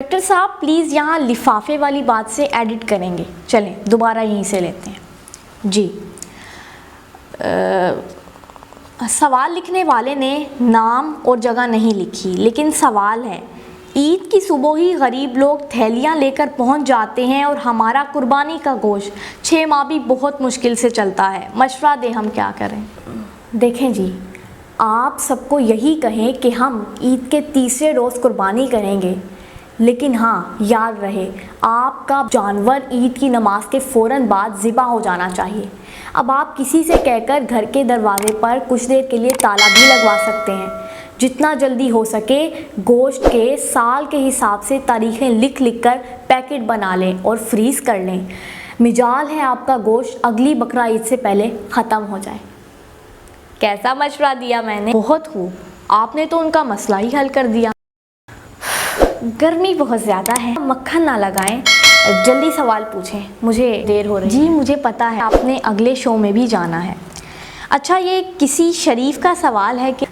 Doctor साहब please यहाँ लिफाफे वाली बात से एडिट करेंगे। चलें दोबारा यहीं से लेते हैं जी। सवाल लिखने वाले ने नाम और जगह नहीं लिखी, लेकिन सवाल है, ईद की सुबह ही गरीब लोग थैलियाँ लेकर पहुँच जाते हैं और हमारा कुर्बानी का गोश्त 6 माह भी बहुत मुश्किल से चलता है। मशवरा दें हम क्या करें। देखें जी, आप सबको यही कहें कि हम ईद के तीसरे रोज़ कुर्बानी करेंगे, लेकिन हाँ याद रहे आपका जानवर ईद की नमाज के फ़ौरन बाद ज़िबा हो जाना चाहिए। अब आप किसी से कहकर घर के दरवाजे पर कुछ देर के लिए ताला भी लगवा सकते हैं। जितना जल्दी हो सके गोश्त के साल के हिसाब से तारीखें लिख कर पैकेट बना लें और फ्रीज़ कर लें। मिजाल है आपका गोश्त अगली बकरा ईद से पहले ख़त्म हो जाए। कैसा मशवरा दिया मैंने? बहुत खूब, आपने तो उनका मसला ही हल कर दिया। गर्मी बहुत ज़्यादा है, मक्खन ना लगाएं, जल्दी सवाल पूछें, मुझे देर हो रही है। जी मुझे पता है आपने अगले शो में भी जाना है। अच्छा, ये किसी शरीफ का सवाल है कि